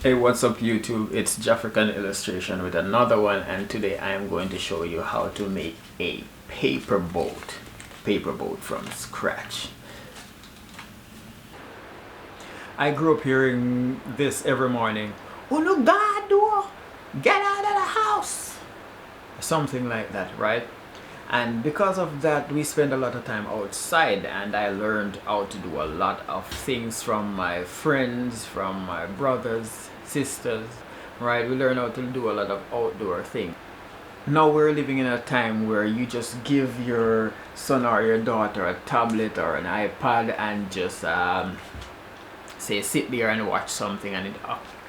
Hey, what's up YouTube? It's Jafrican Illustration with another one, and today I am going to show you how to make a paper boat from scratch. I grew up hearing this every morning. Oh no, God, do get out of the house, something like that, right? And because of that, we spend a lot of time outside, and I learned how to do a lot of things from my friends, from my brothers, sisters, right? We learn how to do a lot of outdoor things. Now we're living in a time where you just give your son or your daughter a tablet or an iPad and just say sit there and watch something, and it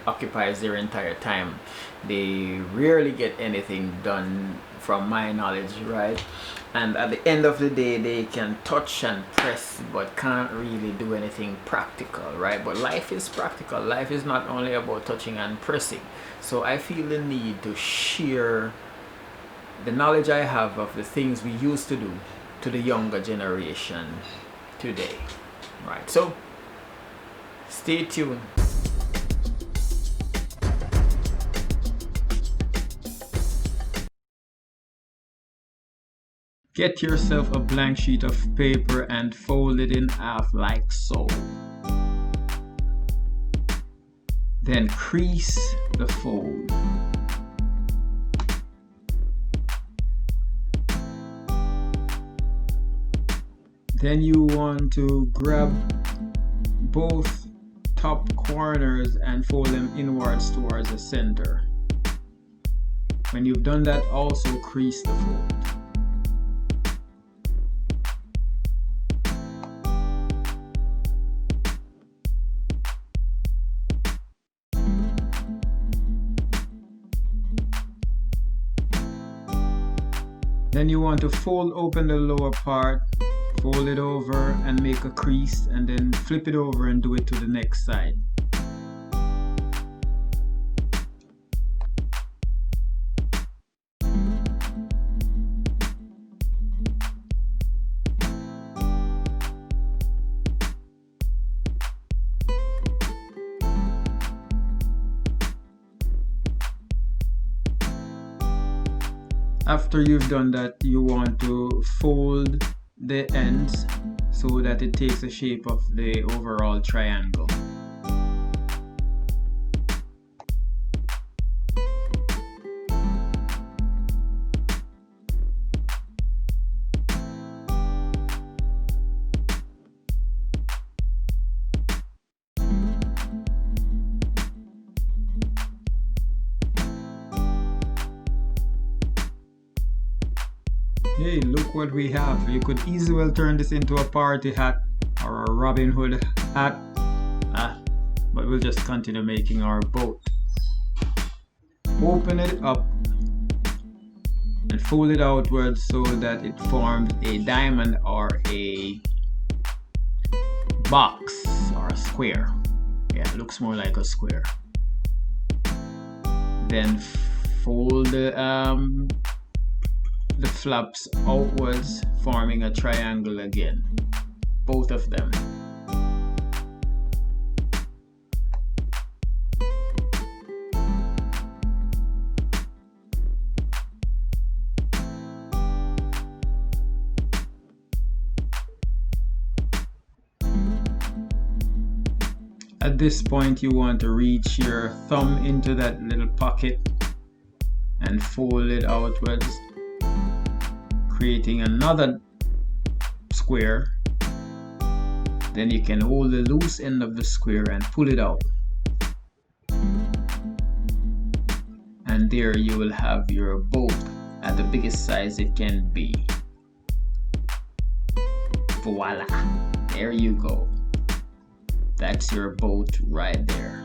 occupies their entire time. They rarely get anything done from my knowledge, right? And at the end of the day, they can touch and press but can't really do anything practical, right? But life is practical. Life is not only about touching and pressing. So I feel the need to share the knowledge I have of the things we used to do to the younger generation today, right? So stay tuned. Get yourself a blank sheet of paper and fold it in half like so. Then crease the fold. Then you want to grab both top corners and fold them inwards towards the center. When you've done that, also crease the fold. Then you want to fold open the lower part, fold it over and make a crease, and then flip it over and do it to the next side. After you've done that, you want to fold the ends so that it takes the shape of the overall triangle. Hey, look what we have. You could easily turn this into a party hat or a Robin Hood hat, but we'll just continue making our boat. Open it up and fold it outwards so that it forms a diamond or a box or a square. Yeah, it looks more like a square. Then fold the flaps outwards, forming a triangle again, both of them. At this point, you want to reach your thumb into that little pocket and fold it outwards, creating another square. Then you can hold the loose end of the square and pull it out, and there you will have your boat at the biggest size it can be. Voila, there you go. That's your boat right there.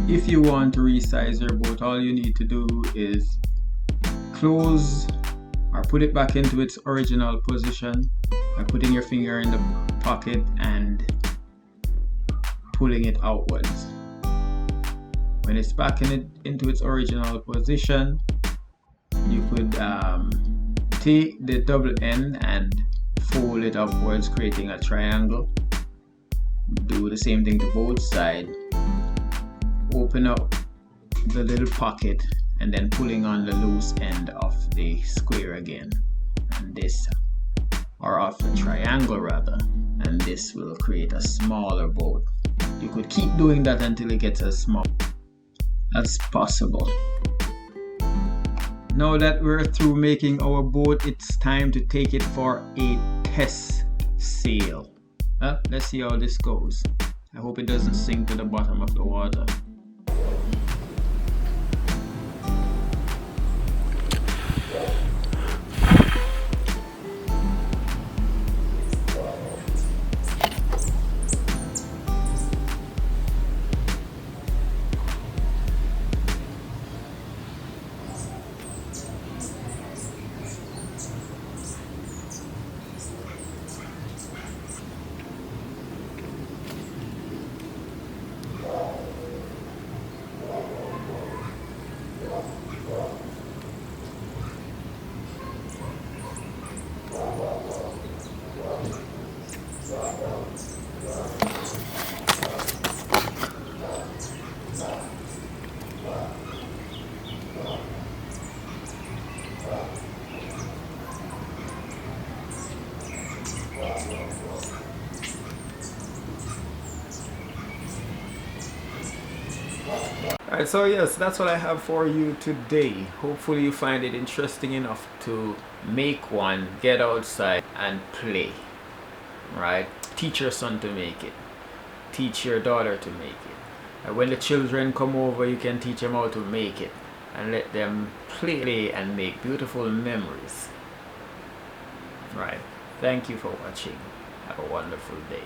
If you want to resize your boat, all you need to do is close or put it back into its original position by putting your finger in the pocket and pulling it outwards. When it's back into its original position, you could take the double end and fold it upwards, creating a triangle. Do the same thing to both sides. Open up the little pocket and then pulling on the loose end of the square again, and this, or of the triangle rather, and this will create a smaller boat. You could keep doing that until it gets as small as possible. Now that we're through making our boat, it's time to take it for a test sail. Let's see how this goes. I hope it doesn't sink to the bottom of the water. Alright, so yes, that's what I have for you today. Hopefully you find it interesting enough to make one, get outside and play. Right? Teach your son to make it. Teach your daughter to make it. And when the children come over, you can teach them how to make it and let them play and make beautiful memories. Right. Thank you for watching. Have a wonderful day.